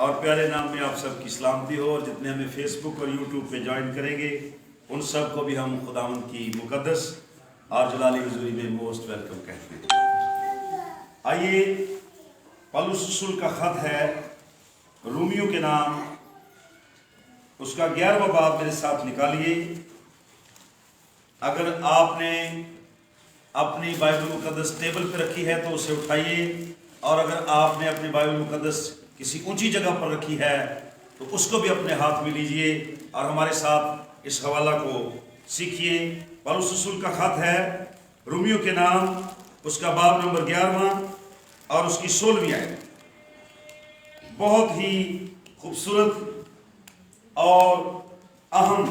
اور پیارے نام میں آپ سب کی سلامتی ہو، اور جتنے ہمیں فیس بک اور یوٹیوب پہ جوائن کریں گے ان سب کو بھی ہم خداوند کی مقدس اور جلالی حضوری میں موسٹ ویلکم کہتے ہیں۔ آئیے پولس رسول کا خط ہے رومیو کے نام، اس کا 11واں باب میرے ساتھ نکالیے۔ اگر آپ نے اپنی بائبل مقدس ٹیبل پہ رکھی ہے تو اسے اٹھائیے، اور اگر آپ نے اپنی بائبل مقدس کسی اونچی جگہ پر رکھی ہے تو اس کو بھی اپنے ہاتھ میں لیجئے اور ہمارے ساتھ اس حوالہ کو سیکھیے۔ پولس رسول کا خط ہے رومیو کے نام، اس کا باب نمبر 11 اور اس کی 16ویں آیت۔ بہت ہی خوبصورت اور اہم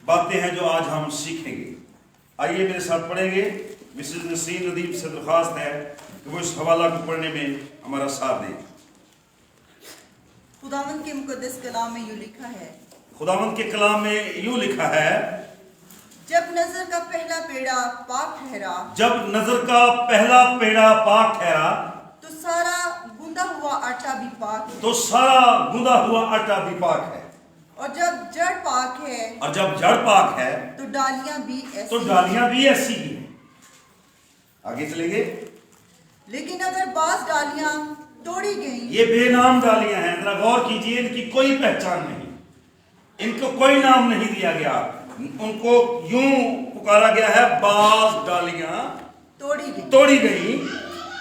باتیں ہیں جو آج ہم سیکھیں گے۔ آئیے میرے ساتھ پڑھیں گے۔ مسز نسرین ندیم سے درخواست ہے کہ وہ اس حوالہ کو پڑھنے میں ہمارا ساتھ دیں۔ خداوند کے مقدس کلام میں یوں لکھا ہے، خداوند کے کلام میں یوں لکھا ہے، جب نظر کا پہلا پیڑا پاک ٹھہرا، جب نظر کا پہلا پیڑا پاک ٹھہرا تو سارا گندا ہوا آٹا بھی پاک ہے، تو سارا گندا ہوا آٹا بھی پاک ہے، اور جب جڑ پاک ہے اور جب جڑ پاک ہے تو ڈالیاں بھی ایسی تو ڈالیاں بھی ایسی ہی ہیں۔ آگے چلیں گے۔ لیکن اگر بعض ڈالیاں توڑی گئیں، یہ بے نام ڈالیاں ہیں، ذرا غور کیجئے، ان کی کوئی پہچان نہیں، ان کو کوئی نام نہیں دیا گیا، ان کو یوں پکارا گیا ہے بعض ڈالیاں توڑی گئیں۔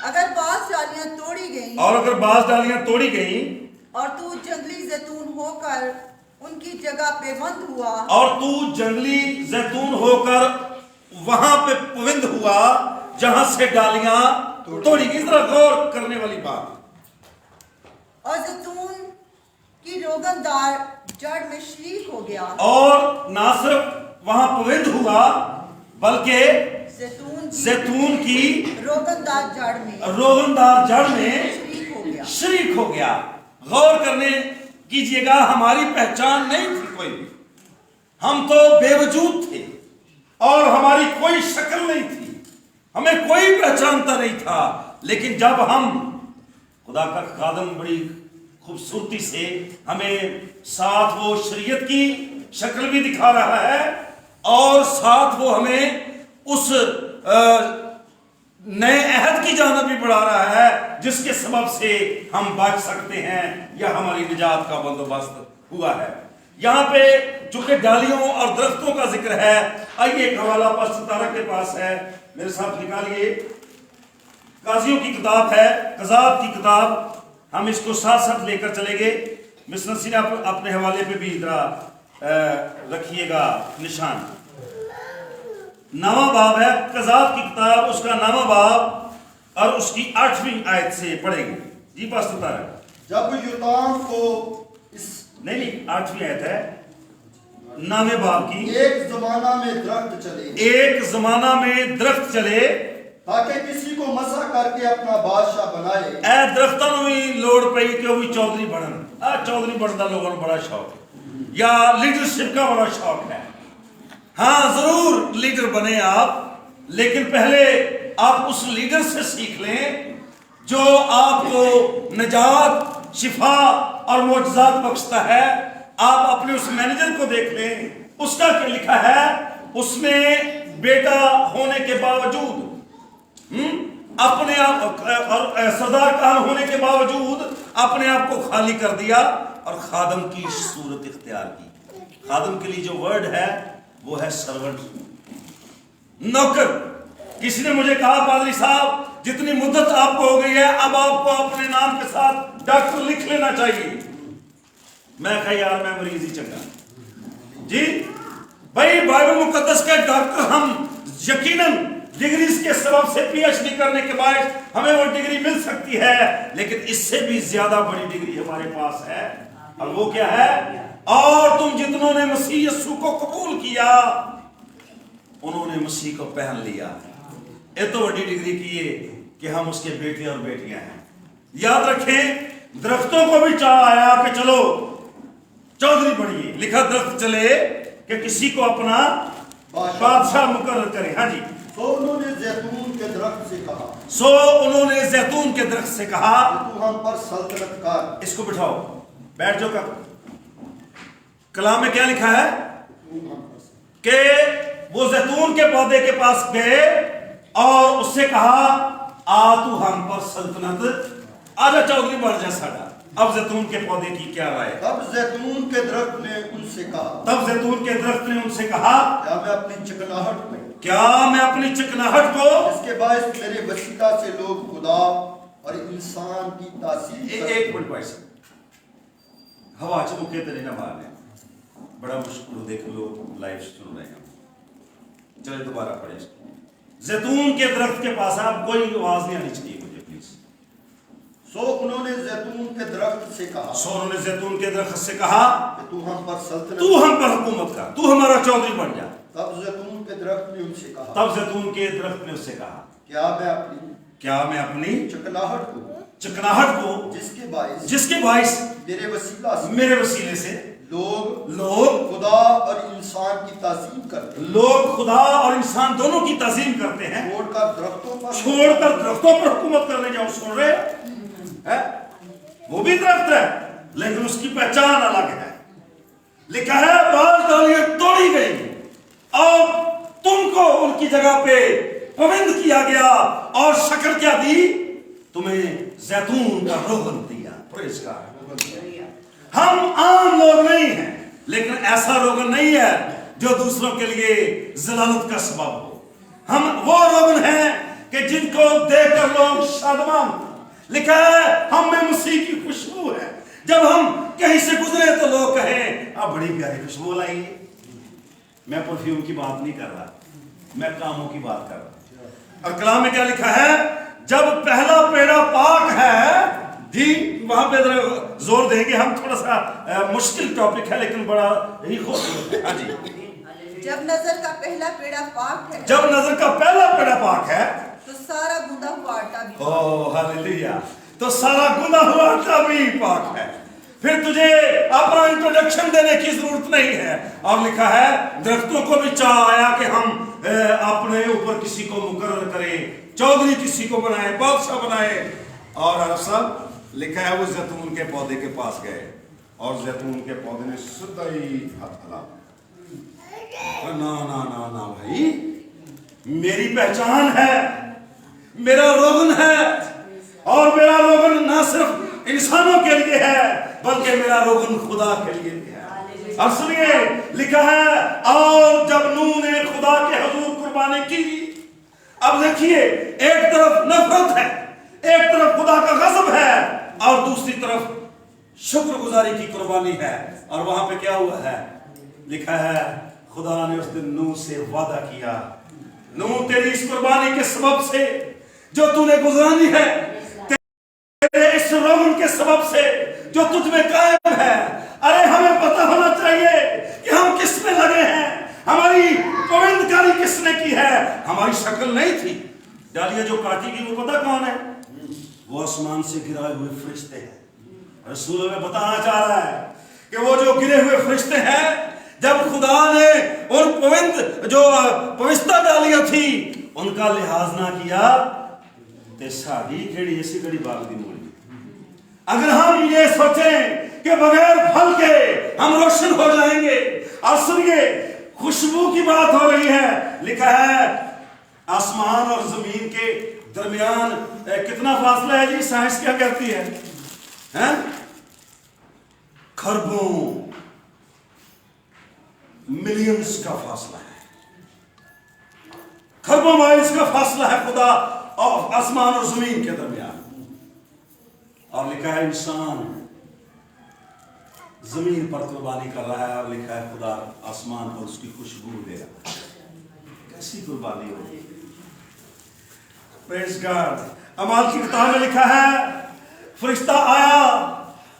اگر بعض ڈالیاں توڑی گئیں اور اگر بعض ڈالیاں توڑی گئیں اور تو جنگلی زیتون ہو کر ان کی جگہ پہ بند ہوا، اور تو جنگلی زیتون ہو کر وہاں پہ پوند ہوا جہاں سے ڈالیاں توڑی گئی۔ ذرا غور کرنے والی بات۔ اور زیتون کی روغن دار جڑ میں شریک ہو گیا، اور نہ صرف وہاں پوند ہوا بلکہ زیتون کی روغن دار جڑ میں شریک ہو گیا۔ غور کرنے کیجئے گا، ہماری پہچان نہیں تھی کوئی بھی، ہم تو بے وجود تھے اور ہماری کوئی شکل نہیں تھی، ہمیں کوئی پہچانتا نہیں تھا، لیکن جب ہم خدا کا خادم بڑی خوبصورتی سے ہمیں ساتھ وہ شریعت کی شکل بھی دکھا رہا ہے اور ساتھ وہ ہمیں اس نئے عہد کی جانب بھی بڑھا رہا ہے جس کے سبب سے ہم بچ سکتے ہیں یا ہماری نجات کا بندوبست ہوا ہے۔ یہاں پہ چونکہ ڈالیوں اور درختوں کا ذکر ہے، آئیے ایک حوالہ پاس ستارہ کے پاس ہے، میرے ساتھ نکالیے۔ قاضیوں کی کتاب ہے، قضات کی کتاب، ہم اس کو ساتھ ساتھ لے کر چلیں گے۔ مس نسرین اپنے حوالے پہ بھی ذرا رکھیے گا نشان۔ 9واں باب ہے قضات کی کتاب، اس کا 9واں باب اور اس کی 8ویں آیت سے پڑھیں گے۔ جی پاس ستارہ۔ جب یوتام کو اس نہیں 8ویں آیت ہے 9ویں باب کی۔ ایک زمانہ میں درخت چلے، ایک زمانہ میں درخت چلے تاکہ کسی کو مسح کر کے اپنا بادشاہ بنائے۔ اے درختوں نوں بھی لوڑ پئی کہ وہ چودھری بنن۔ چودھری بنن دا لوگوں کو بڑا شوق ہے، یا لیڈرشپ کا بڑا شوق ہے۔ ہاں ضرور لیڈر بنے آپ، لیکن پہلے آپ اس لیڈر سے سیکھ لیں جو آپ کو نجات، شفا اور معجزات بخشتا ہے۔ آپ اپنے اس مینیجر کو دیکھ لیں، اس کا کیا لکھا ہے، اس میں بیٹا ہونے کے باوجود اپنے آپ اور سردار کان ہونے کے باوجود اپنے آپ کو خالی کر دیا اور خادم کی صورت اختیار کی۔ خادم کے لیے جو ورڈ ہے وہ ہے سرونٹ، نوکر۔ کسی نے مجھے کہا پادری صاحب جتنی مدت آپ کو ہو گئی ہے اب آپ کو اپنے نام کے ساتھ ڈاکٹر لکھ لینا چاہیے۔ میں کہا یار میں مریض ہی چنگا۔ جی بھائی بائبل مقدس کے ڈاکٹر ہم یقیناً ڈگریز کے سبب سے پی ایچ ڈی کرنے کے باعث ہمیں وہ ڈگری مل سکتی ہے، لیکن اس سے بھی زیادہ بڑی ڈگری ہمارے پاس ہے، اور وہ کیا ہے، اور تم جتنوں نے مسیح یسوع کو قبول کیا انہوں نے مسیح کو پہن لیا۔ یہ تو بڑی ڈگری کی ہے کہ ہم اس کے بیٹے اور بیٹیاں ہیں۔ یاد رکھیں درختوں کو بھی چاہ آیا کہ چلو چودھری بنیے، لکھا درخت چلے کہ کسی کو اپنا بادشاہ مقرر کرے۔ ہاں جی، تو انہوں نے زیتون کے درخت درخت سے کہا سو انہوں نے زیتون کے درخت سے کہا کہ تو ہم پر سلطنت کر اس کو بٹھاؤ بیٹھ جاؤ کلام میں کیا لکھا ہے کہ وہ زیتون کے پودے کے پاس گئے اور اس سے کہا آ تو ہم پر سلطنت آجا چودھری بن جا ساڈا اب زیتون کے پودے کی کیا رائے تب زیتون کے درخت نے ان سے کہا تب زیتون کے درخت نے ان سے کہا کیا میں اپنی چکناہٹ کو کیا میں اپنی چکناہٹ کو اس کے باعث میرے وسیلہ سے لوگ خدا اور انسان کی تعظیم ایک منٹ بھائی ہوا چ مکے تیرے نہ مارنے بڑا مشکل دیکھ لو لائف سن رہے ہیں چلے دوبارہ پڑھیں زیتون کے درخت کے پاس آپ کوئی آواز نہیں آنی چاہیے مجھے پلیز سو انہوں نے زیتون کے درخت سے کہا سو انہوں نے زیتون کے درخت سے کہا کہ تو ہم پر سلطنت تو ہم پر حکومت کر تو ہمارا چودھری بن جا تب زیتون کے درخت نے ان سے کہا تب زیتون کے درخت نے اس سے کہا کیا میں اپنی چکناہٹ کو جس کے باعث میرے وسیلے سے لوگ خدا اور انسان کی تعظیم کرتے ہیں لوگ خدا اور انسان دونوں کی تعظیم کرتے ہیں چھوڑ کر درختوں پر حکومت کرنے جاؤ سن رہے ہیں وہ بھی درخت ہے لیکن اس کی پہچان الگ ہے لکھا ہے بال ڈالیاں توڑی گئی اور تم کو ان کی جگہ پہ پابند کیا گیا اور شکر کیا دی تمہیں زیتون کا روغن دیا پریز گاڈ ہم عام لوگ نہیں ہیں لیکن ایسا روغن نہیں ہے جو دوسروں کے لیے ذلالت کا سبب ہو ہم وہ روغن ہیں کہ جن کو دیکھ کر لوگ شادمان لکھا ہے ہم میں مسیح کی خوشبو ہے جب ہم کہیں سے گزرے تو لوگ کہیں آپ بڑی پیاری خوشبو لائیں گے میں پرفیوم کی بات نہیں کر رہا میں کاموں کی بات کر رہا اور کلام میں کیا لکھا ہے جب پہلا پیڑا پاک ہے جی وہاں پہ زور دیں گے ہم تھوڑا سا مشکل ٹاپک ہے لیکن بڑا ہی خوبصورت ہے ہاں جی جب نظر کا پہلا پیڑا پاک ہے جب نظر کا پہلا پیڑا پاک ہے تو سارا گندا ہوا آٹا بھی اوہ ہاللیلویا تو سارا گندا ہوا آٹا بھی پاک ہے پھر تجھے اپنا انٹروڈکشن دینے کی ضرورت نہیں ہے اور لکھا ہے درختوں کو بھی چاہ آیا کہ ہم اپنے اوپر کسی کو مقرر کریں چودھری کسی کو بنائیں بادشاہ بنائیں اور عرب صاحب لکھا ہے وہ زیتون کے پودے کے پاس گئے اور زیتون کے پودے نے سیدھا ہی ہاتھ ہلا نا بھائی میری پہچان ہے میرا روغن ہے اور میرا روغن نہ صرف انسانوں کے لیے ہے بلکہ میرا روغن خدا کے لیے بھی ہے اور سنیے لکھا ہے اور جب نوح نے خدا کے حضور قربانی کی اب دیکھیے ایک طرف نفرت ہے ایک طرف خدا کا غضب ہے اور دوسری طرف شکر گزاری کی قربانی ہے اور وہاں پہ کیا ہوا ہے لکھا ہے خدا نے اس دن نوح سے وعدہ کیا نوح تیری اس قربانی کے سبب سے جو تو نے گزرانی ہے تیرے اس روغن کے سبب سے جو تجھ میں قائم ہے ارے ہمیں پتہ ہونا چاہیے کہ ہم کس میں لگے ہیں ہماری پابندکاری کس نے کی ہے ہماری شکل نہیں تھی ڈالیاں جو کاٹی گئی وہ پتہ کون ہے وہ آسمان سے گرائے ہوئے فرشتے ہیں رسول میں بتانا چاہ رہا ہے کہ وہ جو گرے ہوئے فرشتے ہیں جب خدا نے ان جو پوستہ ڈالیاں تھی ان کا لحاظ نہ کیا تے ساڑی کھڑی ایسی کڑی باغ دی موڑی اگر ہم یہ سوچیں کہ بغیر پھل کے ہم روشن ہو جائیں گے اور سنیے خوشبو کی بات ہو رہی ہے لکھا ہے آسمان اور زمین کے درمیان کتنا فاصلہ ہے جی سائنس کیا کہتی ہے کھربوں ملینز کا فاصلہ ہے کھربوں مائلز کا فاصلہ ہے خدا اور آسمان اور زمین کے درمیان اور لکھا ہے انسان زمین پر قربانی کر رہا ہے اور لکھا ہے خدا آسمان پر اس کی خوشبو دے رہا ہے کیسی قربانی ہوگی پریز گاڈ اعمال کی کتاب میں لکھا ہے فرشتہ آیا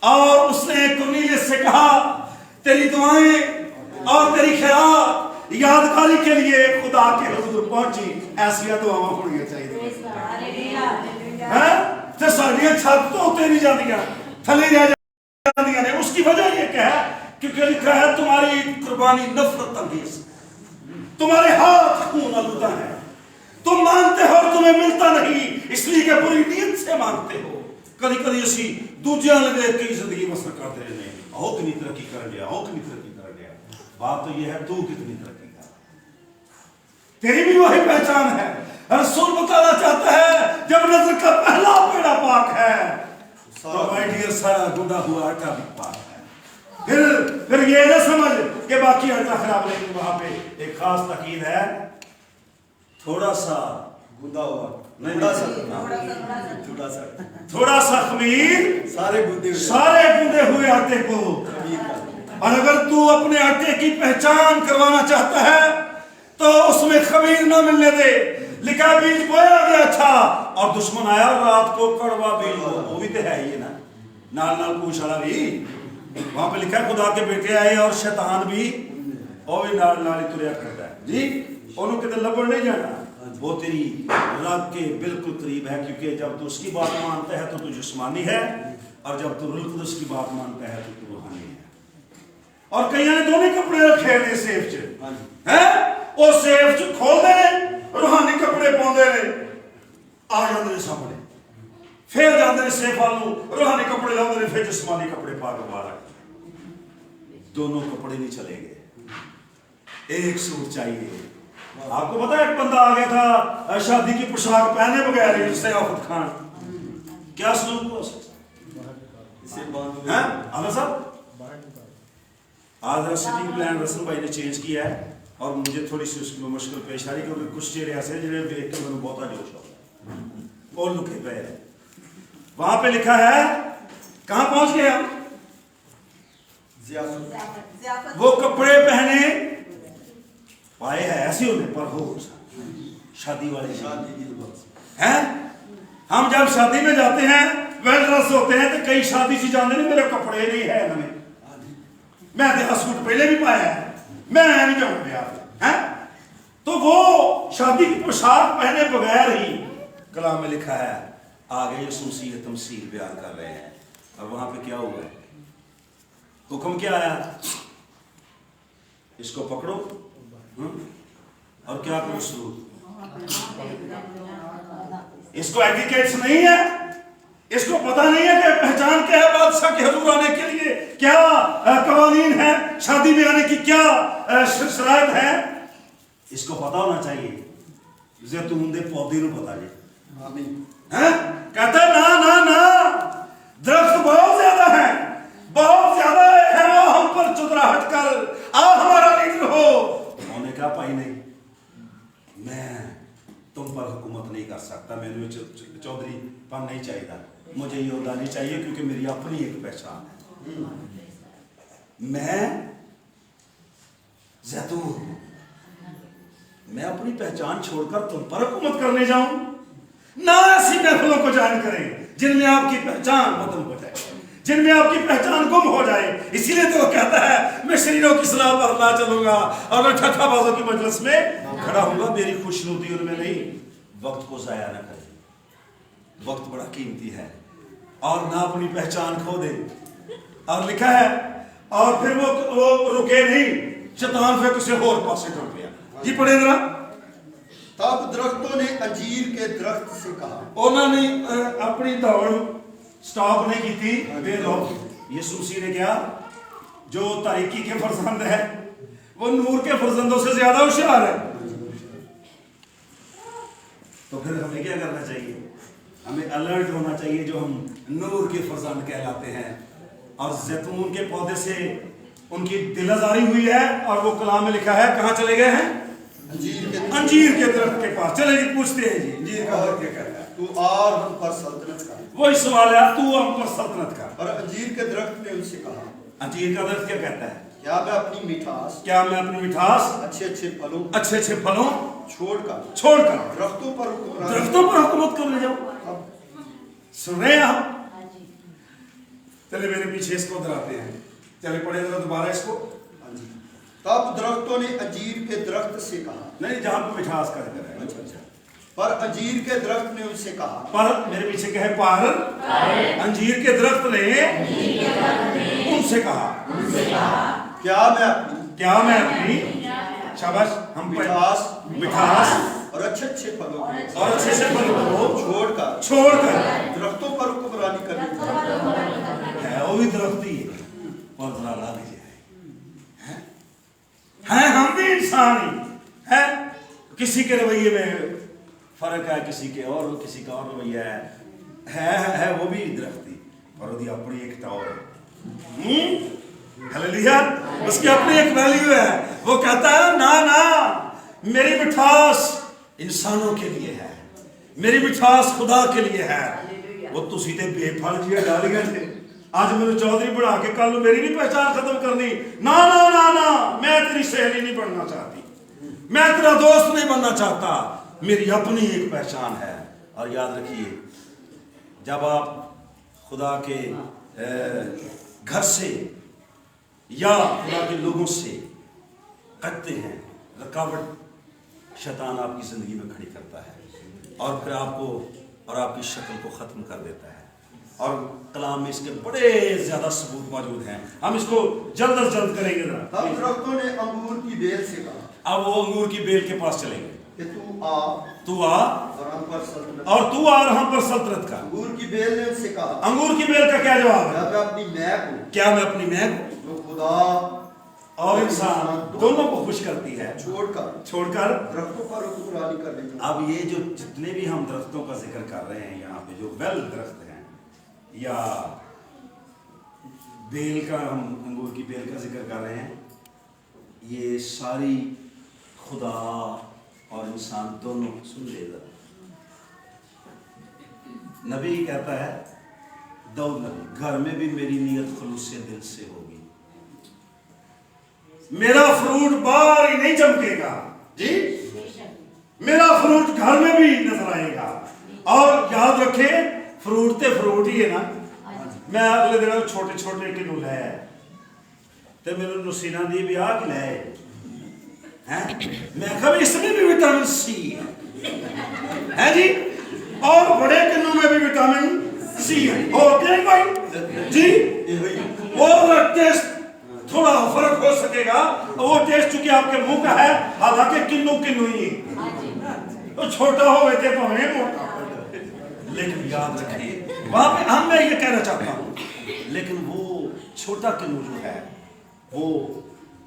اور اس نے کرنیلیس سے کہا تیری دعائیں اور تیری خیرات یادگاری کے لیے خدا کے حضور پہنچی ایسی دعاواں ہونی چاہیے تے ساڈیاں چھت تو اتنے نہیں جاندیاں تھلے رہ جاندیاں نے اس کی وجہ یہ کہ ہے کیونکہ لکھا ہے تمہاری قربانی نفرت انگیز تمہارے ہاتھ خون آلودہ ہیں तुम मानते हो और तुम्हें मिलता नहीं, इसलिए कि बुरी नीयत से मांगते हो। कभी कभी असी दूजियां ने देख के जिंदगी बसर करते रहने, आओ कितनी तरक्की कर गया, आओ कितनी तरक्की कर गया। बात तो ये है तू कितनी तरक्की कर, तेरी भी वही पहचान है। रसूल बताना चाहता है जब नजर का पहला बेड़ा पाक है तो माय डियर सारा गुंडा हुआ आटा भी पाक है। फिर ये ना समझ कि बाकी आटा खराब, लेकिन वहां पे एक खास ताकीद है, थोड़ा सा गुदा हुआ नहीं, थोड़ा सा खमीर सारे गुंदे हुए आटे को। और अगर तू अपने आटे की पहचान करवाना चाहता है तो उसमें खमीर ना मिलने दे। लिखा बीज बोया गया था और दुश्मन आया और रात को कड़वा बीज बोया, वो भी तो है ही ना, नाल नाल पूछ वाला भी। वहां पे लिखा खुदा के बेटे आए और शैतान भी, और भी नाल नाल ही तुरया करता है जी। उन्होंने कितने लबड़ नहीं जाना, वो तेरी रग के बिल्कुल करीब है, क्योंकि जब तू उसकी बात मानता है तो तू जिस्मानी है, और जब तू रूह कुदस की बात मानता है तो तू रूहानी है। और कई ने दोनों कपड़े रखे ने सेफ च हैं, वो सेफ च खोलते ने, रूहानी कपड़े पाउंदे ने, आ जाते ने सामने, फिर जाते ने सेफ वालू, रूहानी कपड़े लाते ने, फिर जिस्मानी कपड़े पा के बाहर। दोनों कपड़े नहीं चलेंगे, एक सूट चाहिए। आपको पता है एक बंदा आ गया था शादी की पोशाक पहने बगैर, उससे आफत खान, क्या सलूक हुआ उससे? आमिर साहब, आज सिटिंग प्लान रसन भाई ने चेंज किया है और मुझे थोड़ी सी उसकी मुश्किल पेश आ रही, क्योंकि कुछ चेहरे ऐसे जिन्हें देख के मैंने बहुत जोश हो और लुके पे है। वहां पे लिखा है, कहां पहुंच गए हम? वो कपड़े पहने पाए हैं ऐसे होने पर हो शादी वाले हैं। हम जब शादी में जाते हैं वेल ड्रेस होते हैं तो कई शादी से जाते नहीं, मेरे कपड़े नहीं है हमें, मैं तो सूट पहले भी पाया है, मैं नहीं जाऊँ ब्याह है। तो वो शादी की पोशाक पहने बगैर ही कलाम में लिखा है आगे यसूसी तमसील बयान कर रहे हैं। और वहां पे क्या हुआ, हुक्म क्या आया, इसको पकड़ो और क्या करो शुरू। इसको एटिकेट्स नहीं है, इसको पता नहीं है कि पहचान क्या है, बादशाह के हुजूर आने के लिए क्या कवानीन है, शादी में आने की क्या शराइत है, इसको पता होना चाहिए। जैतून दे पौधे को पता जी है, कहता है ना ना ना, दरख्त बहुत ज्यादा है, बहुत ज्यादा है, वो हम पर चुतराहट कर आ हमारा लीडर हो। उन्होंने कहा भाई नहीं, मैं तुम पर हुकूमत नहीं कर सकता, मैंने चौधरी पर नहीं चाहिए, मुझे ये होता नहीं चाहिए, क्योंकि मेरी अपनी एक पहचान है, मैं जैतून, मैं अपनी पहचान छोड़कर तुम पर हुकूमत करने जाऊं ना। ऐसी महफिलों को जान करें जिनमें आपकी पहचान खत्म हो जाए, जिनमें आपकी पहचान गुम हो जाए। इसीलिए तो वो कहता है मैं शरीरों की सलाह पर ना चलूंगा और मैं ठट्ठाबाजों की मजलिस में खड़ा होऊंगा, मेरी खुशनुदी उनमें नहीं। वक्त को जाया ना करें, वक्त बड़ा कीमती है, और ना अपनी पहचान खो दे। और लिखा है और फिर वो रुके नहीं, शैतान फिर किसी और पासे टुट गया। जी पढ़े जरा। तब दरख्तों ने अंजीर के दरख्त से कहा, उन्होंने अपनी दौड़ स्टॉप नहीं की थी बेलोग। यीशु ने क्या, जो तारीकी के फर्जंद है वो नूर के फर्जंदों से ज्यादा होशियार है। तो फिर हमें क्या करना चाहिए, हमें अलर्ट होना चाहिए, जो हम नूर के फर्जंद कहलाते हैं। और जैतून के पौधे से उनकी दिलजारी हुई है, और वो कलाम में लिखा है, कहाँ चले गए हैं, अंजीर के दरख्त के पास। चले जी, पूछते हैं जी, अंजीर का दरख्त क्या कहता है? तू और हम पर सल्तनत कर। वही सवाल है, तू हम पर सल्तनत कर। और अंजीर के दरख्त ने उनसे कहा, अंजीर का दरख्त क्या कहता है, क्या मैं अपनी मिठास, क्या मैं अपनी मिठास अच्छे अच्छे फलों छोड़कर दरख्तों पर हुकूमत करने जाऊं। सुन रहे हैं आप? चले मेरे पीछे इसको डराते हैं, चले पढ़े जरा दोबारा इसको। तब दरख्तों ने अंजीर के दरख्त से कहा, नहीं, जहां पे मिठास का जिक्र है। अच्छा। पर अंजीर के दरख्त ने उनसे कहा, पर मेरे पीछे क्या है, पर अंजीर के दरख्त ने उनसे कहा, क्या मैं अपनी शाबाश, हम मिठास मिठास और अच्छे फलों को और अच्छे से फलों को छोड़कर दरख्तों पर हुक्मरानी करनी है। वो भी दरख्त ही है और जरा हैं हम भी इंसान ही हैं। किसी के रवैये में फर्क है, किसी का और रवैया है वो भी दरख्त ही, और उसकी अपनी एक तौर है। हालेलुया, उसकी अपनी एक वैल्यू है। वो कहता है ना मेरी मिठास इंसानों के लिए है, मेरी मिठास खुदा के लिए है। वो तुसी ते बेफल जी डाल गए थे, आज मैंने चौधरी बढ़ा के कल मेरी भी पहचान खत्म करनी। ना मैं तेरी सहेली नहीं बनना चाहती, मैं तेरा दोस्त नहीं बनना चाहता, मेरी अपनी एक पहचान है। और याद रखिए, जब आप खुदा के घर से या खुदा के लोगों से कटते हैं, रुकावट शैतान आपकी जिंदगी में खड़ी करता है और फिर आपको और आपकी शक्ल को खत्म कर देता है। और कलाम में इसके बड़े ज्यादा सबूत मौजूद हैं, हम इसको जल्द अज जल्द करेंगे। तब दरख्तों ने अंगूर की बेल से कहा, अब वो अंगूर की बेल के पास चलेंगे कि तू आ और तू आ और हम पर सल्तनत का। अंगूर की बेल ने उससे कहा, अंगूर की बेल का क्या जवाब है? क्या मैं अपनी महक हूँ जो खुदा और इंसान दोनों को खुश करती है, छोड़कर दरख्तों पर हुक्मरानी करने। अब ये जो जितने भी हम दरख्तों का जिक्र कर रहे हैं यहाँ पे, जो वेल दरख्त हैं या बेल का, हम अंगूर की बेल का जिक्र कर रहे हैं, ये सारी खुदा और इंसान दोनों। सुन ले जरा, नबी कहता है, दाऊद नबी, घर में भी मेरी नीयत खुलूस से दिल से होगी, मेरा फ्रूट बाहर ही नहीं चमकेगा जी, मेरा फ्रूट घर में भी नजर आएगा। और याद रखे, फ्रूट ते फ्रूट ही है ना। मैं अगले दिन छोटे छोटे किनू लै ते मेरे नुसीना दी भी आ कि लै हैं, मैं कहा इसमें भी विटामिन सी है जी, और बड़े किन्नू में भी विटामिन सी है। ओके भाई जी, और टेस्ट थोड़ा फर्क हो सकेगा, वो टेस्ट चूंकि आपके मुंह का है, हालांकि किन्नू ही तो छोटा हो गए थे भावे मोटा। लेकिन याद रखिए, वहां पे हम मैं ये कहना चाहता हूं, लेकिन वो छोटा किन्नू जो है वो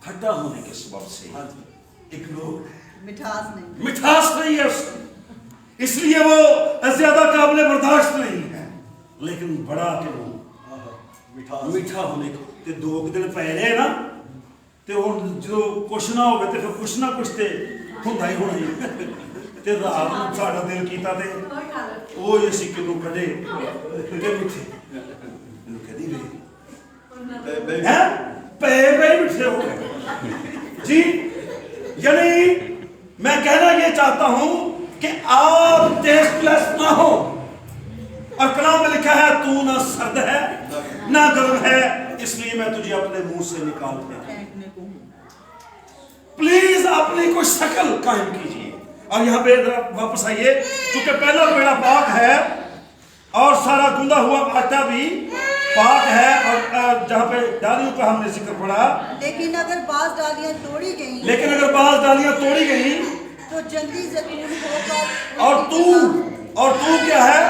खट्टा होने के सबब से इग्नोर, मिठास नहीं है उसमें, इसलिए वो ज्यादा काबिल बर्दाश्त नहीं है। लेकिन बड़ा किन्नू मीठा होने को ते 2 दिन पहले ना ते हुण जो कुछ ना होवे ते फिर कुछ ना कुछ ते हुंदा ही होना ही। ते रात नूं साडा दिल कीता ते ਉਹ ਅਸੀਂ ਕਿਨੂੰ ਕੱਢੇ ਤੇ ਮਿੱਠੇ ਇਹਨੂੰ ਕਹਦੀ ਵੇ ਹੈ ਪੇ मिठे हो गए जी। यानी मैं कहना ये चाहता हूं कि आप टेस्टलेस ना हो। और कलाम में लिखा है, तू ना सर्द है ना गर्म है, इसलिए मैं तुझे अपने मुंह से निकाल फेंकने को हूं। प्लीज अपनी कोई शक्ल कायम कीजिए। और यहाँ पे वापस आइए, क्योंकि पहला पेड़ा पाक है और सारा गुंदा हुआ आटा भी पाक है। और जहाँ पे डालियों का हमने जिक्र पढ़ा, लेकिन अगर बाज डालियां तोड़ी गई तो जंगली जैतून होकर, और तू क्या है?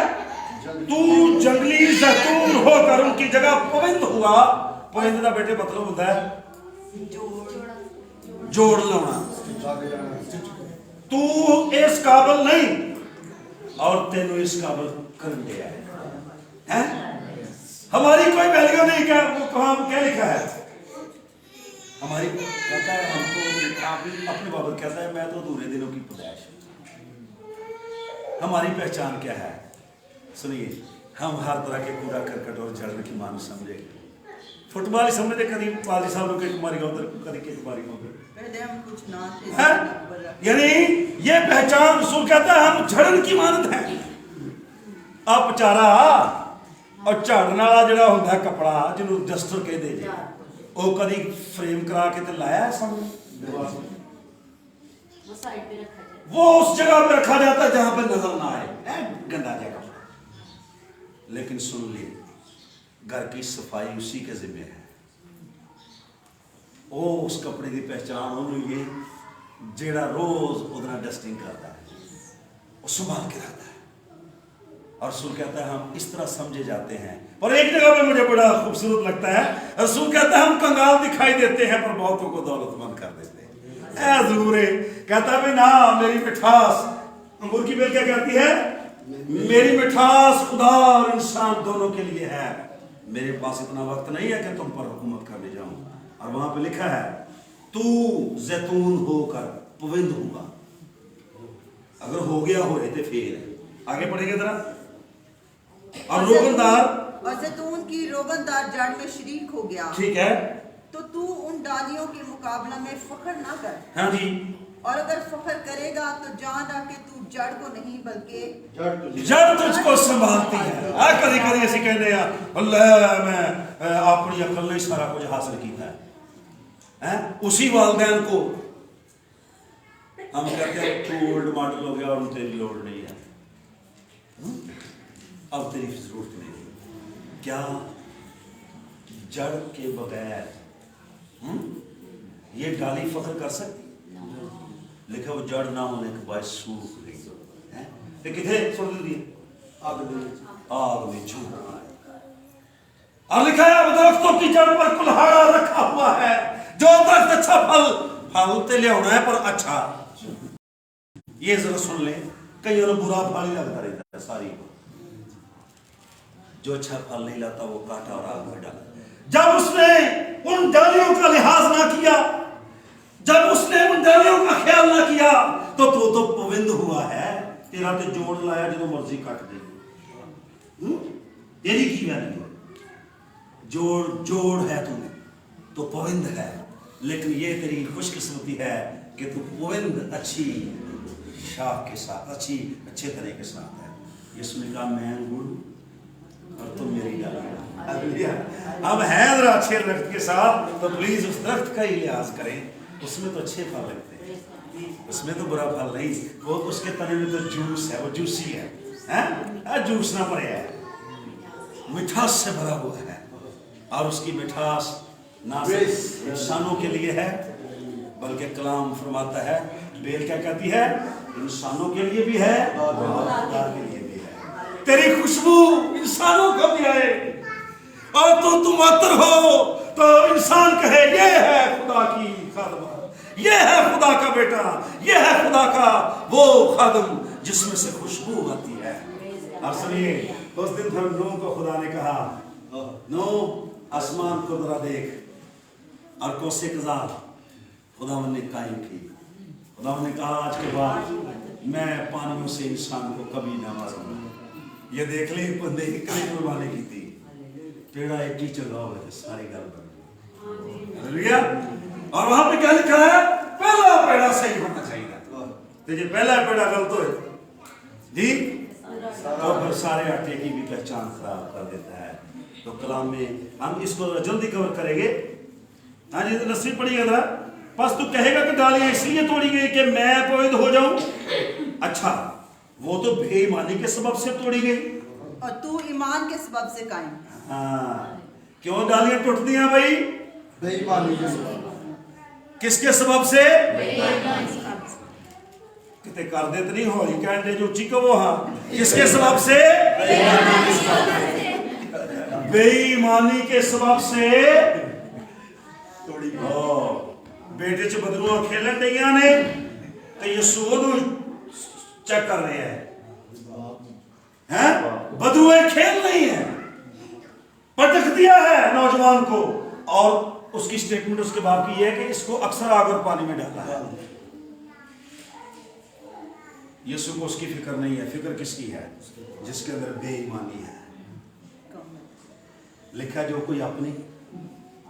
तू जंगली जैतून होकर उनकी जगह पविंद हुआ। पविंद का बेटे मतलब होता है जोड़ लाना। तू इस काबिल नहीं और तेनू इस काबिल कर दिया है। हमारी कोई वैल्यू नहीं। क्या वो क्या लिखा है? हमारी कहता है, हमको अपने बाबत कहता है, मैं तो अधूरे दिनों की पैदाइश। हमारी पहचान क्या है? सुनिए, हम हर तरह के कूड़ा करकट और जड़ की मान समझे, फुटबॉल ही समझते, कभी पाली साहब के कुमारी उधर, कभी के कुमारी उधर। यानी ये पहचान रसूल कहता है, हम झड़न की मानत है। आप चारा और झाड़न वाला जड़ा होता है कपड़ा, जिन्होंने डस्टर कह दे, वो कभी फ्रेम करा के तो लाया है सामने, वो उस जगह पे रखा जाता है जहां पे नजर ना आए, गंदा जगह। लेकिन सुन लिए, घर की सफाई उसी के जिम्मे है। वो उस कपड़े की पहचान ये जेड़ा रोज उधर डस्टिंग करता है। وہ संभाल के रखता है। और रसूल कहता है हम इस तरह समझे जाते हैं। और एक जगह पे मुझे बड़ा खूबसूरत लगता है, रसूल कहता है हम कंगाल दिखाई देते हैं पर बहुतों को दौलतमंद कर देते हैं। ऐ ज़रूर कहता है ना, मेरी मिठास, अंगूर की बेल क्या कहती है? मेरी मिठास खुदा और इंसान दोनों के लिए है। मेरे पास इतना वक्त नहीं है कि तुम पर हुकूमत करने जाऊं। और वहां पे लिखा है तू जैतून होकर पविंद होगा। अगर हो गया हो रहे थे फिर आगे पढ़ेंगे जरा। और रोगनदार और जैतून की रोगनदार जड़ में शरीक हो गया, ठीक है, तो तू उन डालियों के मुकाबला में फख्र ना कर। हाँ जी। और अगर फख्र करेगा तो जान रख के तू जड़ को नहीं बल्कि जड़ तुझको संभालती है। आ कभी कभी ऐसे कहने अल्लाह मैं अपनी अकल ने सारा कुछ हासिल किया है, उसी वालदैन को हम कहते हैं तू ओल्ड मॉडल हो गया और तेरी लोड़ नहीं है, अब तेरी जरूरत नहीं। क्या जड़ के बगैर ये डाली फख्र कर सकती? लिखा वो जड़ ना होने के बाद सूख गई है। तो कितने छोड़ दिए आग में झोंक। और लिखा है अब दरख्तों की जड़ पर कुल्हाड़ा रखा हुआ है, जो दरख्त अच्छा फल ते लिया है पर अच्छा। ये जरा सुन ले, कई और बुरा फल ही लगता रहता है सारी को। जो अच्छा फल नहीं लाता वो काटा और आग में डाला। जब उसने उन डालियों का लिहाज ना किया, जब उसने उन डालियों का ख्याल ना किया, तो तू तो पविंद हुआ है। तेरा तो जोड़ लाया जो मर्जी काट दे, तेरी की वैल्यू? जोड़ है तू तो पविंद है। लेकिन ये तेरी खुशकिस्मती है कि तू पविंद अच्छी शाख के साथ अच्छे तरह के साथ है। इसमें कहा मैं अंगूर और तुम मेरी डाली। अब है जरा अच्छे दरख्त के साथ तो प्लीज उस दरख्त का ही लिहाज करें। उसमें तो अच्छे फल लगते हैं, उसमें तो बुरा फल नहीं। वो उसके तने में तो जूस है, वो जूसी है, जूस ना पड़े है, मिठास से भरा हुआ है। और उसकी मिठास ना सिर्फ इंसानों के लिए है बल्कि कलाम फरमाता है, बेल क्या कहती है? इंसानों के लिए भी है और खुदा के लिए भी है। तेरी खुशबू इंसानों को भी आए और तुम अतर हो तो इंसान कहे ये है खुदा की खादमा, ये है खुदा का बेटा, ये है खुदा का वो खादम जिसमें से खुशबू आती है। और सुनिए, उस दिन फिर नूह को खुदा ने कहा, नूह आसमान को जरा देख और कोसे कज़ाल खुदा ने कायम की। खुदा ने कहा आज के बाद मैं पानियों से इंसान को कभी ना मारूंगा। ये देख ले बंदे की कई कुर्बानी की थी, पेड़ा एक ही चला हुआ है, सारी गल बन गई। और वहां पे क्या लिखा है? पहला पेड़ा सही होना चाहिए। तो जो पहला पेड़ा गलत हो जी तो फिर सारे आटे की भी पहचान खराब कर देता है। तो कलाम में हम इसको जल्दी कवर करेंगे। हाँ जी, तो नसीब पड़ी जरा। बस तू कहेगा कि डालियां इसलिए तोड़ी गई कि मैं पवित्र हो जाऊं। अच्छा, वो तो बेईमानी के सबब से तोड़ी गई और तू ईमान के सबब से कायम। हाँ, क्यों डालियां टूटती हैं भाई? बेईमानी के सबब। किसके सबब से? कितने कर देते नहीं हो कहते जो उची को वो। हाँ, किसके सबब से? बेईमानी के सबब से तोड़ी। बेटे च बदलुआ खेलन दिया ने तो ये सूद चेक कर रहे हैं, बदुए खेल नहीं है, पटक दिया है नौजवान को। और उसकी स्टेटमेंट उसके बाप की है कि इसको अक्सर आग और पानी में डाला है। यीशु को उसकी फिक्र नहीं है। फिक्र किसकी है? जिसके अंदर बेईमानी है। लिखा जो कोई अपनी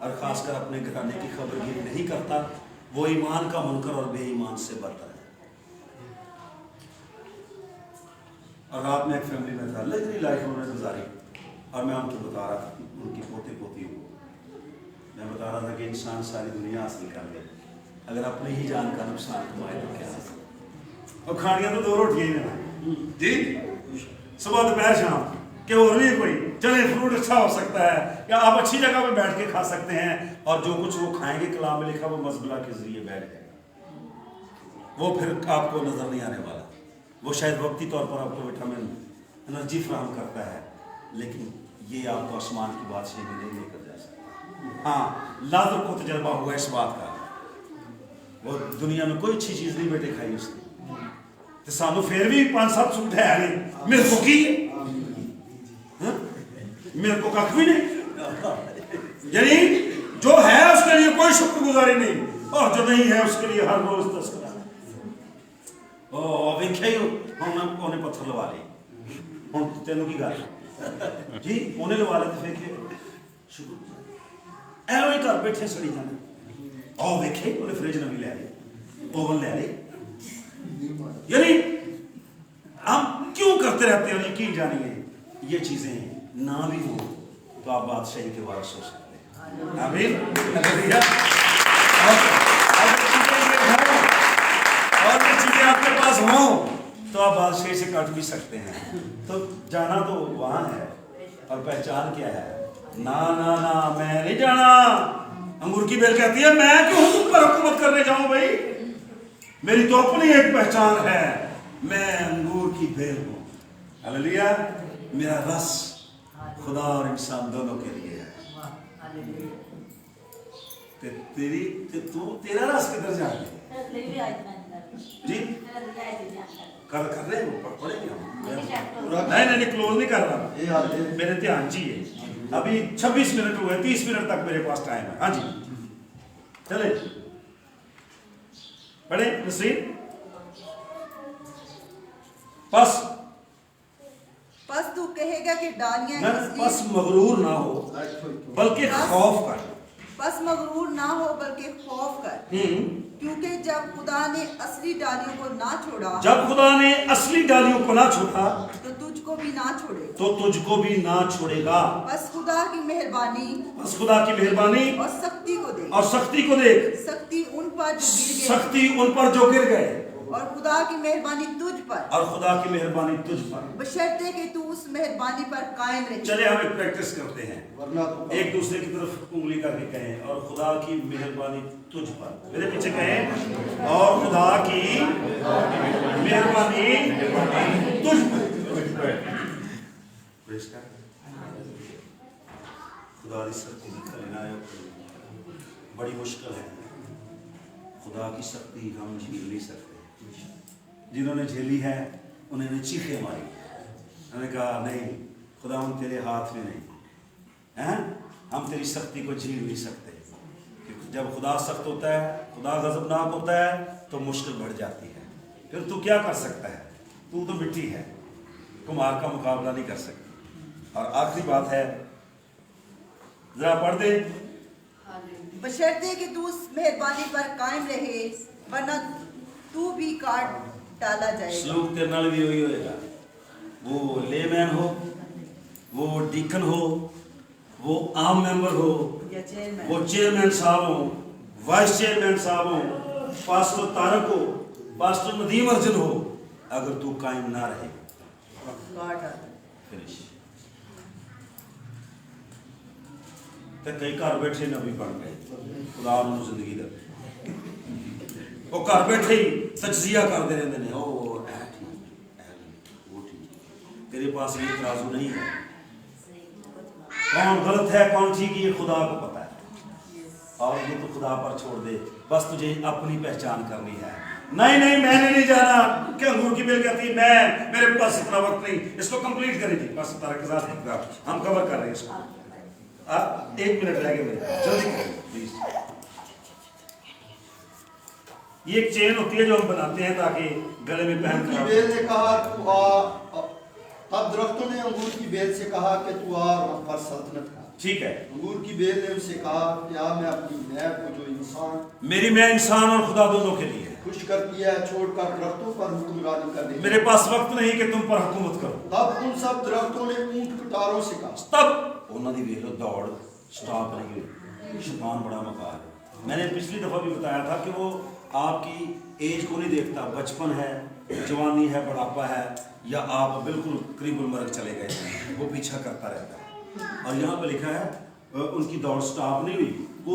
और खासकर अपने घराने की खबरगिरी नहीं करता वो ईमान का मुनकर और बेईमान से बदतर है। और रात में एक फैमिली में था, लग्जरी लाइफ उन्होंने गुजारी और मैं उनको बता रहा था, उनकी पोते पोती को मैं बता रहा था कि इंसान सारी दुनिया हासिल कर ले, अगर अपनी ही जान का नुकसान कमाए तो क्या हासिल। और खानियां तो 2 रोटियां ही जी, सुबह दोपहर शाम कि और भी कोई चले फ्रूट अच्छा हो सकता है या आप अच्छी जगह पे बैठ के खा सकते हैं। और जो कुछ वो खाएंगे कलाम में लिखा वो मजबला के जरिए बैठ जाएगा, वो फिर आपको नजर नहीं आने वाला। वो शायद वक्ती तौर पर आपको विटामिन एनर्जी फराहम करता है, लेकिन ये आपको आसमान की बादशाही में नहीं लेकर जा सकता। हाँ, लाजर को तजर्बा हुआ इस बात का, वो दुनिया में कोई अच्छी चीज़ नहीं बेटे खाई उसने, तो सानू फिर भी 5-7 सूट है नहीं, मेरे को की हाँ? मेरे को कख भी नहीं, यानी जो है उसके लिए कोई शुक्रगुजारी नहीं, और जो नहीं है उसके लिए हर रोज तस्करा। ओ वेखे हमने पत्थर लवा लिए, हुण तेनों की गल जी उन्हें लवा ले तो फिर शुक्र एवं ही घर बैठे सड़ी जाने। ओ वेखे उन्हें फ्रिज नवी ले ली, ओवन ले ली, यानी हम क्यों करते रहते हैं? यकीन जानिए ये चीजें ना भी हो तो आप बादशाही के वारिस हो सकते हैं। आमीन। और ये चीजें आपके पास हों तो आप बादशाही से कट भी सकते हैं। तो जाना तो वहां है, और पहचान क्या है? ना ना ना मैं नहीं जाना। अंगूर की बेल कहती है मैं क्यों तुम पर हुकूमत करने जाऊं भाई, मेरी तो अपनी एक पहचान है, मैं अंगूर की बेल हूं। हालेलुया। मेरा रस खुदा और इंसान दोनों के लिए है। तेरा रस किधर जा जी कर रहे हो पढ़ेंगे हम। नहीं क्लोज नहीं कर रहा, मेरे ध्यान चाहिए। अभी 26 मिनट हुए, 30 मिनट तक मेरे पास टाइम है। हाँ जी चले पढ़े नसरीन। बस तू कहेगा कि डालियां बस मगरूर ना हो बल्कि खौफ कर, बस मगरूर ना हो बल्कि खौफ कर, क्योंकि जब खुदा ने असली डालियों को ना छोड़ा, जब खुदा ने असली डालियों को ना छोड़ा तो तुझको भी ना छोड़ेगा, तो तुझको भी ना छोड़ेगा। बस खुदा की मेहरबानी, बस खुदा की मेहरबानी और सख्ती को देख, और सख्ती को देख, सख्ती उन पर जो गिर गए, सख्ती उन पर जो गिर गए, और खुदा की मेहरबानी तुझ पर, और खुदा की मेहरबानी तुझ पर, बशर्ते कि तू उस मेहरबानी पर कायम रहे। चले हम एक प्रैक्टिस करते हैं, वरना तो एक दूसरे की तरफ उंगली करके कहें और खुदा की मेहरबानी तुझ पर, मेरे पीछे कहें और खुदा की मेहरबानी तुझ पर। खुदा की सख्ती दिखा बड़ी मुश्किल है, खुदा की सख्ती हम झेल नहीं सकते। जिन्होंने झेली है उन्होंने चीखें मारी, उन्होंने कहा नहीं खुदा हम तेरे हाथ में नहीं हैं, हम तेरी सख्ती को झेल नहीं सकते। क्योंकि जब खुदा सख्त होता है, खुदा गज़बनाक होता है तो मुश्किल बढ़ जाती है। फिर तू क्या कर सकता है? तू तो मिट्टी है, कुम्हार का मुकाबला नहीं कर सकती। और आखिरी बात है, जरा पढ़ दे, बशर्ते कि तू उस मेहरबानी पर कायम रहे, वरना तू भी काट डाला जाएगा। सलूक तेरे नाल भी वही होएगा। वो लेमैन हो, वो डीकन हो, वो आम मेंबर हो, या चेयरमैन, वो चेयरमैन साहब हो, वाइस चेयरमैन साहब हो, पास्टर तारक हो, पास्टर नदीम अर्जन हो, अगर तू कायम ना रहे काट डाला। फिनिश। तो कई घर बैठे नबी बन गए, खुदा उन्होंने जिंदगी दे, वो घर बैठे ही तज्जिया करते रहते हैं, ओ ऐ ठीक वो ठीक, तेरे पास ये तराजू नहीं है, कौन गलत है कौन ठीक है ये खुदा को पता है, और ये तो खुदा पर छोड़ दे, बस तुझे अपनी पहचान करनी है। नहीं मैंने नहीं जाना, क्या अंगूर की बेल कहती है मेरे पास इतना वक्त नहीं, इसको कंप्लीट करेंगी बस तारक के साथ हम कवर कर रहे हैं इसको। आप 1 मिनट लगे मेरे, जल्दी करें प्लीज। ये एक चेन होती है जो हम बनाते हैं ताकि गले में पहन कर। बेल ने कहा तू आ, तब दरख्तों ने अंगूर की बेल से कहा कि तू आ और हम पर सल्तनत कर। ठीक है। अंगूर की बेल ने उससे कहा क्या मैं अपनी मैब को जो इंसान मेरी मैं इंसान और खुदा दोनों के लिए खुश करती है छोड़कर दरख्तों पर हुक्मरानी करने, मेरे पास वक्त नहीं कि तुम पर हुकूमत करो। तब उन सब दरख्तों ने ऊंट कटारों से कहा, तब उन्होंने वेख लो दौड़ स्टॉप नहीं हुई। शैतान बड़ा मकार है। मैंने पिछली दफा भी बताया था कि वो आपकी एज को नहीं देखता, बचपन है, जवानी है, बुढ़ापा है, या आप बिल्कुल करीब उम्र चले गए, वो पीछा करता रहता है। और यहाँ पे लिखा है उनकी दौड़ स्टॉप नहीं हुई, वो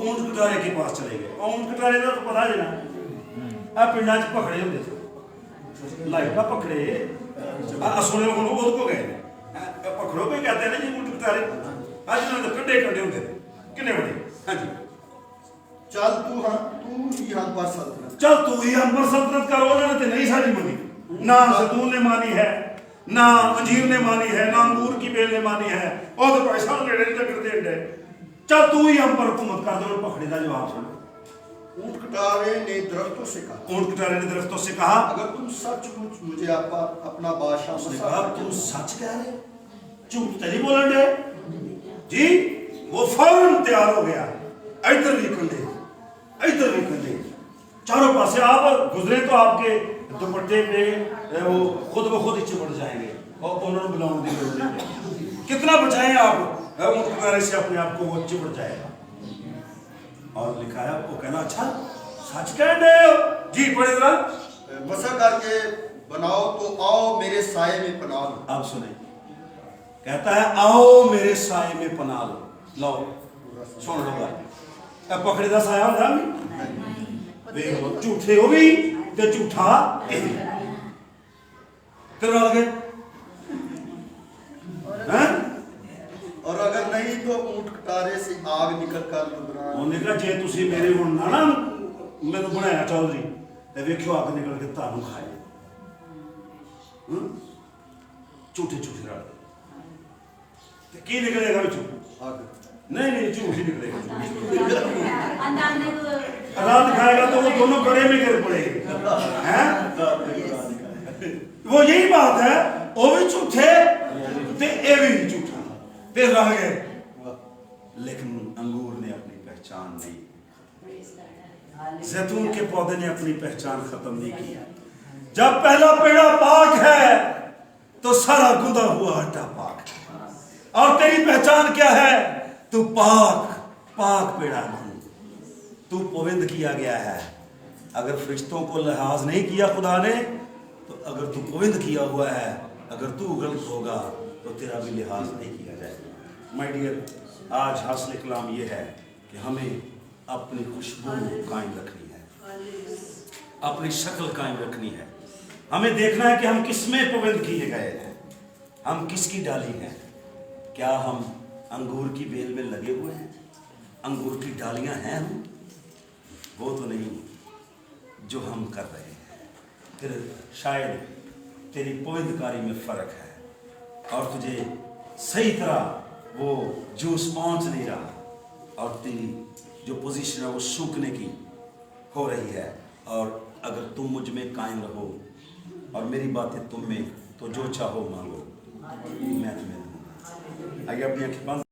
ऊंट कटारे के पास चले गए। और ऊंट कटारे का तो पता है ना, आप पिंडा च पकड़े होंगे थे, लाइट पकड़े सुने हम को गए पकड़ो पे कहते हैं ना जी ऊंट कटारे आज ना तो कंडे कंडे होंगे किन्ने बड़े हाँ जी चल तू ही हम पर सल्तनत चल तू ही हम पर सल्तनत करो उन्होंने तो नहीं सारी मानी ना जैतून ने मानी है ना अंजीर ने मानी है ना अंगूर की बेल ने मानी है और तो पैसा नेड़े टक्कर दे दे चल तू ही हम पर हुकूमत कर दो पकड़े का जवाब सुन ऊंट कटारे ने दरख्तों से कहा ऊंट कटारे ने दरख्तों से कहा अगर तुम सचमुच मुझे अपना बादशाह उसने बना कहा सके तुम सच कह रहे झूठ तो नहीं बोलन दे जी वो फौरन तैयार हो गया इधर भी कंधे चारों पासे आप गुजरे तो आपके दुपट्टे पे वो खुद ब खुद चिपट जाएंगे और उन्होंने बुलाने की जरूरत नहीं कितना बचाएं आप ऊंट कटारे से अपने आप को वो चिपट जाएगा और लिखा है वो कहना अच्छा सच कह रहे हो जी पढ़े जरा वसा करके बनाओ तो आओ मेरे साए में पनाह लो आप सुने कहता है आओ मेरे साए में पनाह लो लो सुन लो अब पकड़े का साया होता देख लो झूठे हो भी ते झूठा करवा लगे हैं और अगर नहीं तो ऊंट कटारे से आग निकल कर लुबना ਉਹਨੇ ਕਿਹਾ ਜੇ ਤੁਸੀਂ ਮੇਰੇ ਹੁਣ ਨਾ ਮੈਨੂੰ ਬਣਾਇਆ ਚੌਧਰੀ ਤੇ ਵੇਖਿਓ ਅੱਗ ਨਿਕਲ ਕੇ ਤੁਹਾਨੂੰ ਖਾਏ ਝੂਠੇ ਰਲ ਤੇ ਕੀ ਨਿਕਲੇਗਾ ਵਿੱਚੋਂ आग नहीं झूठ ही निकलेगा रात खाएगा तो वो दोनों गड़े में गिर पड़ेंगे हैं वो यही बात है वो भी झूठे ते ये भी झूठा ते रह गए लेकिन अंगूर ने अपनी पहचान नहीं जैतून के पौधे ने अपनी पहचान खत्म नहीं की जब पहला पेड़ा पाक है तो सारा गुदा हुआ आटा पाक है और तेरी पहचान क्या है तू पाक पेड़ा बन तू पवित्र किया गया है अगर फरिश्तों को लिहाज नहीं किया खुदा ने तो अगर तू पवित्र किया हुआ है अगर तू गलत होगा तो तेरा भी लिहाज नहीं किया जाएगा माय डियर आज हासिल कलाम ये है कि हमें अपनी खुशबू कायम रखनी है अपनी शक्ल कायम रखनी है हमें देखना है कि हम किस में पवित्र किए गए हैं हम किसकी डाली हैं क्या हम अंगूर की बेल में लगे हुए हैं अंगूर की डालियां हैं हम वो तो नहीं जो हम कर रहे हैं फिर शायद तेरी पवित्रकारी में फ़र्क है और तुझे सही तरह वो जूस पहुंच नहीं रहा और तेरी जो पोजीशन है वो सूखने की हो रही है और अगर तुम मुझ में कायम रहो और मेरी बातें तुम में तो जो चाहो मांगो मैं तुम्हें दूंगा आगे अपनी आंखें बंद